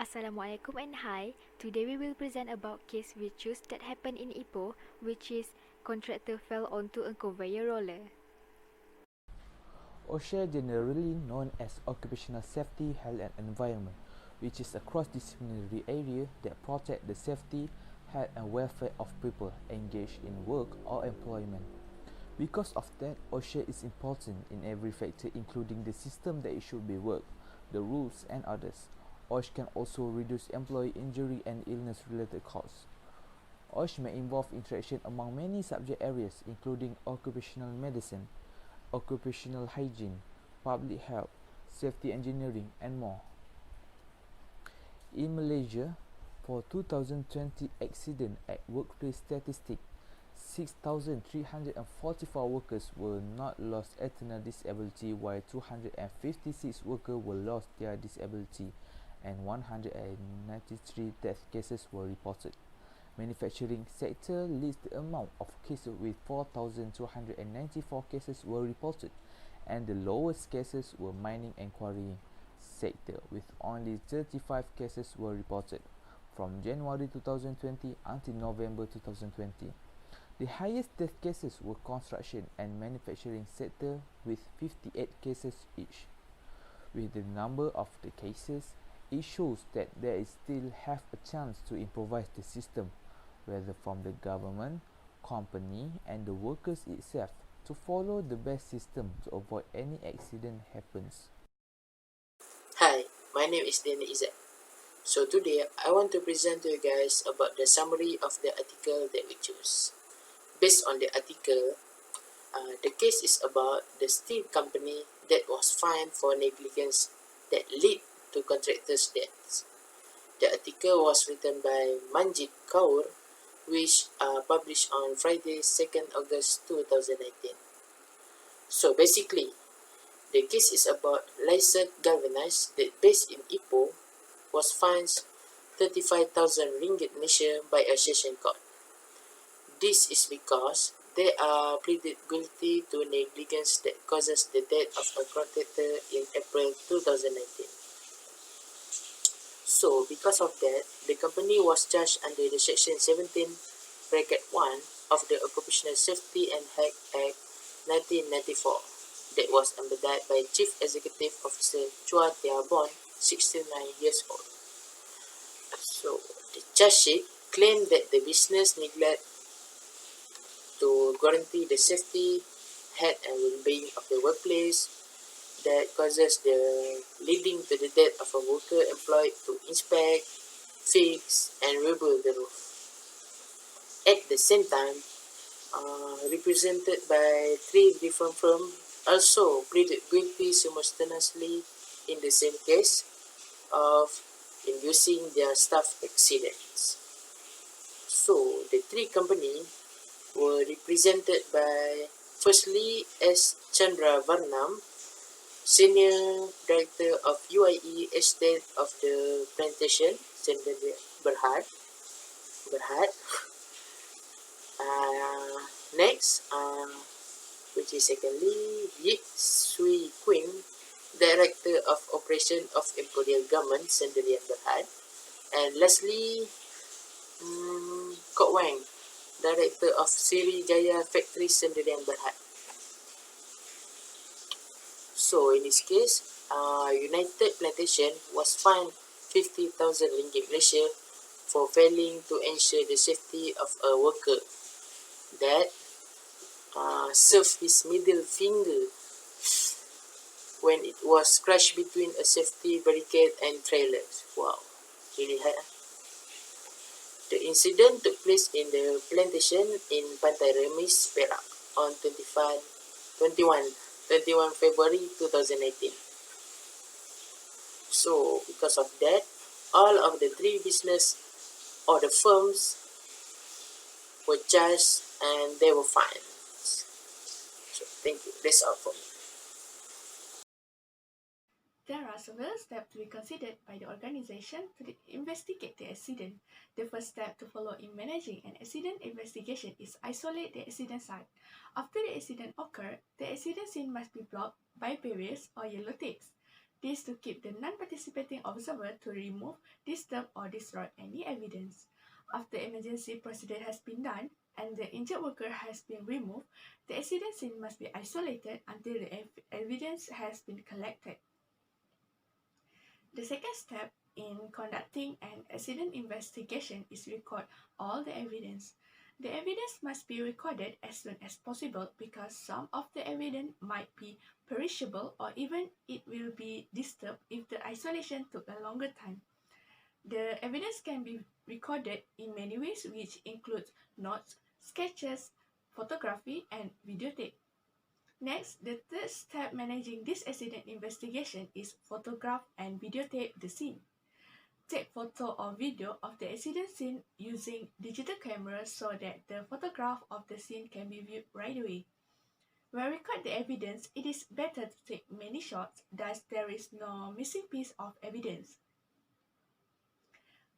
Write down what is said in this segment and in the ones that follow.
Assalamualaikum and hi. Today we will present about case we choose that happened in Ipoh, which is contractor fell onto a conveyor roller. OSHA, generally known as Occupational Safety, Health and Environment, which is a cross-disciplinary area that protects the safety, health and welfare of people engaged in work or employment. Because of that, OSHA is important in every factor, including the system that it should be worked, the rules and others. OSHA can also reduce employee injury and illness-related costs. OSHA may involve interaction among many subject areas, including occupational medicine, occupational hygiene, public health, safety engineering, and more. In Malaysia, for 2020 accident at workplace statistic, 6,344 workers were not lost eternal disability, while 256 workers were lost their disability, and 193 death cases were reported. Manufacturing sector leads the amount of cases with 4,294 cases were reported, and the lowest cases were mining and quarrying sector with only 35 cases were reported from January 2020 until November 2020. The highest death cases were construction and manufacturing sector with 58 cases each. With the number of the cases, it shows that there is still have a chance to improvise the system, whether from the government, company and the workers itself, to follow the best system to avoid any accident happens. Hi, my name is Danny Izzat. So today I want to present to you guys about the summary of the article that we choose. Based on the article, the case is about the steel company that was fined for negligence that led to contractors' deaths. The article was written by Manjit Kaur, which published on Friday, 2nd August 2019. So basically, the case is about Lyset Galvanized that based in Ipoh was fined 35,000 ringgit Malaysia by a session court. This is because they are pleaded guilty to negligence that causes the death of a contractor in April 2019. So, because of that, the company was charged under the Section 17, Bracket 1 of the Occupational Safety and Health Act 1994 that was amended by Chief Executive Officer Chua Tia Bon, 69 years old. So, the charge sheet claimed that the business neglected to guarantee the safety, health and well-being of the workplace that causes the leading to the death of a worker employed to inspect, fix and rebuild the roof. At the same time, represented by 3 different firms, also pleaded guilty simultaneously in the same case of inducing their staff accidents. So, the 3 companies were represented by, firstly, S. Chandra Varnam, Senior Director of UIE Estate of the Plantation, Berhad. Next, which is secondly, Yip Sui Queen, Director of Operation of Imperial Government, Sendirian Berhad. And lastly, Kok Wang, Director of Siri Jaya Factory, Sendirian Berhad. So in this case, United Plantation was fined 50,000 ringgit Malaysia for failing to ensure the safety of a worker that served his middle finger when it was crushed between a safety barricade and trailers. Wow, really hard. The incident took place in the plantation in Pantai Remis, Perak on 21 February 2018. So, because of that, all of the 3 business or the firms were charged and they were fined. So, thank you. That's all for me. There are several steps to be considered by the organization to investigate the accident. The first step to follow in managing an accident investigation is isolate the accident site. After the accident occurred, the accident scene must be blocked by barriers or yellow tapes. This to keep the non-participating observer to remove, disturb, or destroy any evidence. After emergency procedure has been done and the injured worker has been removed, the accident scene must be isolated until the evidence has been collected. The second step in conducting an accident investigation is record all the evidence. The evidence must be recorded as soon as possible because some of the evidence might be perishable or even it will be disturbed if the isolation took a longer time. The evidence can be recorded in many ways, which includes notes, sketches, photography, and videotape. Next, the third step managing this accident investigation is photograph and videotape the scene. Take photo or video of the accident scene using digital cameras so that the photograph of the scene can be viewed right away. When record the evidence, it is better to take many shots, thus there is no missing piece of evidence.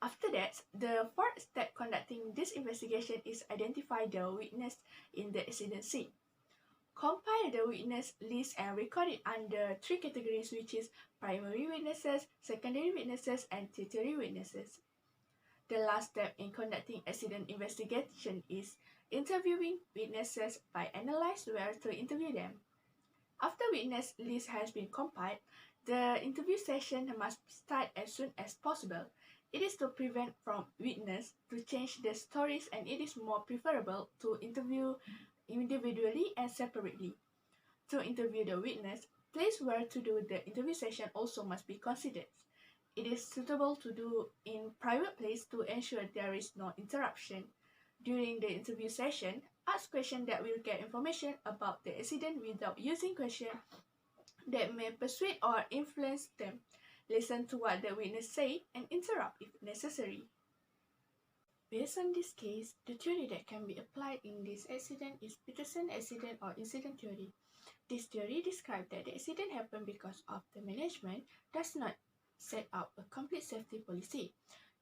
After that, the fourth step conducting this investigation is identify the witness in the accident scene. Compile the witness list and record it under three categories, which is primary witnesses, secondary witnesses, and tertiary witnesses. The last step in conducting accident investigation is interviewing witnesses by analyze where to interview them. After witness list has been compiled, the interview session must start as soon as possible. It is to prevent from witness to change their stories, and it is more preferable to interview individually and separately. To interview the witness, place where to do the interview session also must be considered. It is suitable to do in private place to ensure there is no interruption. During the interview session, ask questions that will get information about the accident without using questions that may persuade or influence them. Listen to what the witness say and interrupt if necessary. Based on this case, the theory that can be applied in this accident is Peterson accident or incident theory. This theory describes that the accident happened because of the management does not set up a complete safety policy.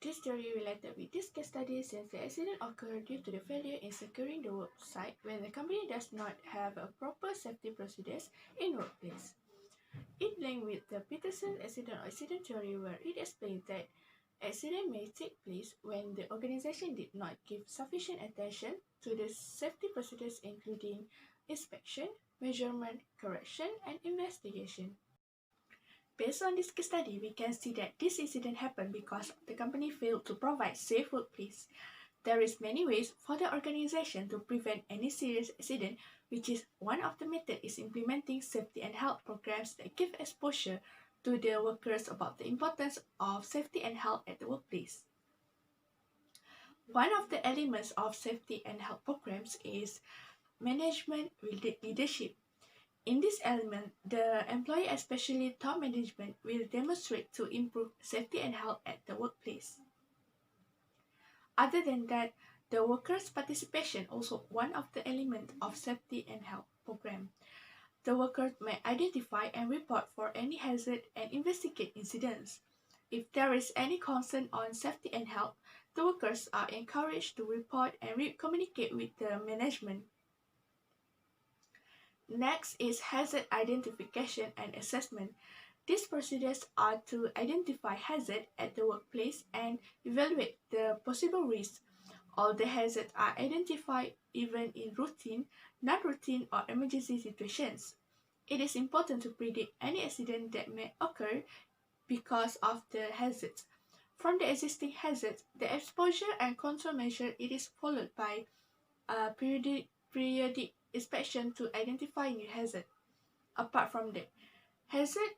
This theory related with this case study since the accident occurred due to the failure in securing the work site when the company does not have a proper safety procedures in workplace. It linked with the Peterson accident or incident theory where it explains that accident may take place when the organization did not give sufficient attention to the safety procedures including inspection, measurement, correction, and investigation. Based on this case study, we can see that this incident happened because the company failed to provide safe workplace. There is many ways for the organization to prevent any serious accident, which is one of the methods is implementing safety and health programs that give exposure to the workers about the importance of safety and health at the workplace. One of the elements of safety and health programs is management leadership. In this element, the employee, especially top management, will demonstrate to improve safety and health at the workplace. Other than that, the workers' participation also one of the elements of safety and health program. The workers may identify and report for any hazard and investigate incidents. If there is any concern on safety and health, the workers are encouraged to report and communicate with the management. Next is hazard identification and assessment. These procedures are to identify hazard at the workplace and evaluate the possible risks. All the hazards are identified even in routine, non-routine, or emergency situations. It is important to predict any accident that may occur because of the hazards. From the existing hazards, the exposure and control measure it is followed by a periodic inspection to identify new hazard. Apart from that, hazard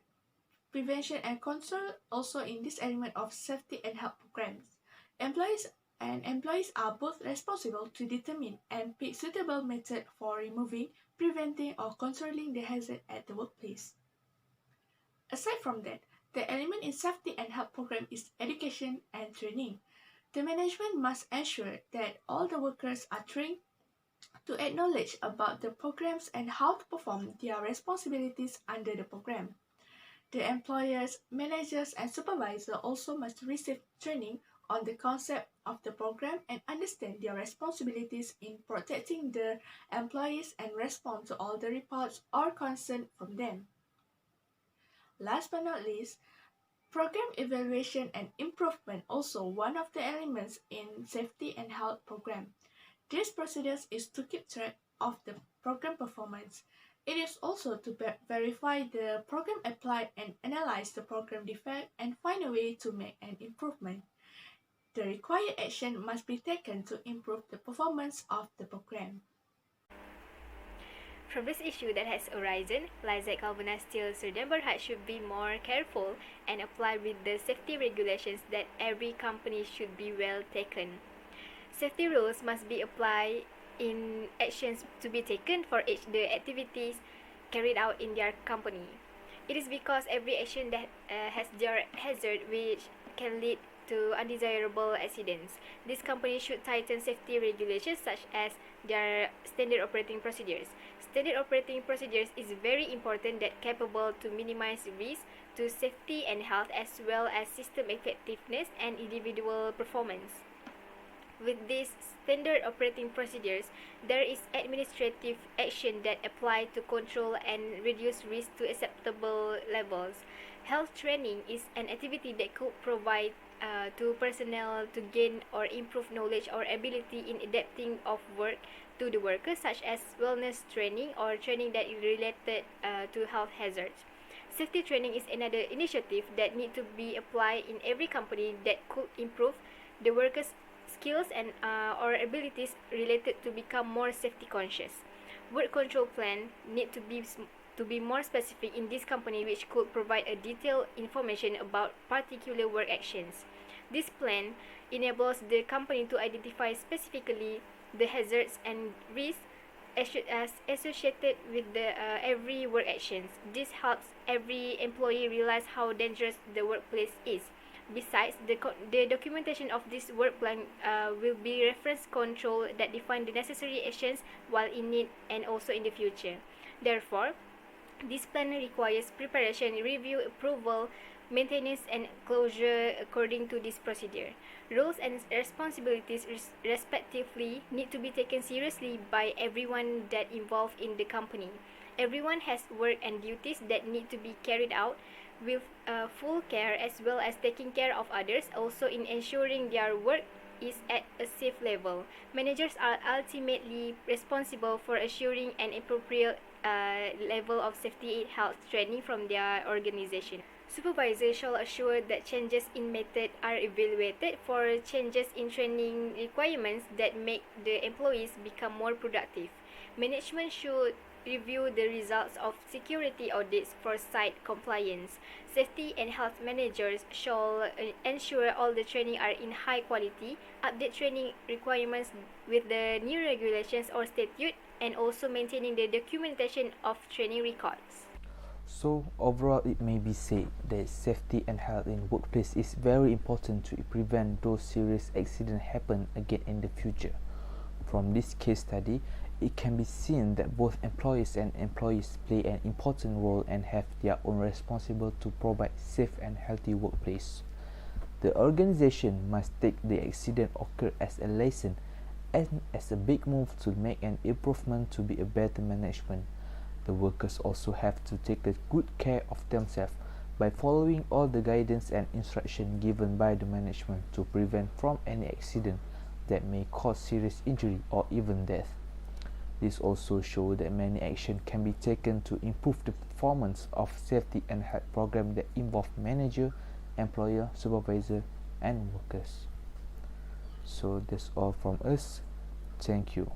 prevention and control also in this element of safety and health programs. Employees are both responsible to determine and pick suitable method for removing, preventing, or controlling the hazard at the workplace. Aside from that, the element in safety and health program is education and training. The management must ensure that all the workers are trained to acknowledge about the programs and how to perform their responsibilities under the program. The employers, managers, and supervisors also must receive training on the concept of the program and understand their responsibilities in protecting the employees and respond to all the reports or concerns from them. Last but not least, program evaluation and improvement also one of the elements in safety and health program. This procedure is to keep track of the program performance. It is also to verify the program applied and analyze the program defect and find a way to make an improvement. The required action must be taken to improve the performance of the program. From this issue that has arisen, Lizak Kalvana still Sir Berhad should be more careful and apply with the safety regulations that every company should be well taken. Safety rules must be applied in actions to be taken for each the activities carried out in their company. It is because every action that has their hazard which can lead to undesirable accidents. This company should tighten safety regulations such as their standard operating procedures. Standard operating procedures is very important that capable to minimize risk to safety and health as well as system effectiveness and individual performance. With these standard operating procedures, there is administrative action that apply to control and reduce risk to acceptable levels. Health training is an activity that could provide to personnel to gain or improve knowledge or ability in adapting of work to the workers, such as wellness training or training that is related to health hazards. Safety training is another initiative that need to be applied in every company that could improve the workers' skills and or abilities related to become more safety conscious. Work control plan need to be more specific in this company, which could provide a detailed information about particular work actions. This plan enables the company to identify specifically the hazards and risks as associated with the every work actions. This helps every employee realize how dangerous the workplace is. Besides, the documentation of this work plan will be reference control that define the necessary actions while in need and also in the future. Therefore, this plan requires preparation, review, approval, maintenance, and closure according to this procedure. Roles and responsibilities respectively need to be taken seriously by everyone that involved in the company. Everyone has work and duties that need to be carried out with full care as well as taking care of others, also in ensuring their work is at a safe level. Managers are ultimately responsible for assuring an appropriate level of safety health training from their organization. Supervisors shall assure that changes in method are evaluated for changes in training requirements that make the employees become more productive. Management should review the results of security audits for site compliance. Safety and health managers shall ensure all the training are in high quality, update training requirements with the new regulations or statute, and also maintaining the documentation of training records. So overall, it may be said that safety and health in workplace is very important to prevent those serious accidents happen again in the future. From this case study, it can be seen that both employers and employees play an important role and have their own responsibility to provide safe and healthy workplace. The organization must take the accident occur as a lesson and as a big move to make an improvement to be a better management. The workers also have to take the good care of themselves by following all the guidance and instruction given by the management to prevent from any accident that may cause serious injury or even death. This also shows that many actions can be taken to improve the performance of safety and health programs that involve manager, employer, supervisor, and workers. So that's all from us. Thank you.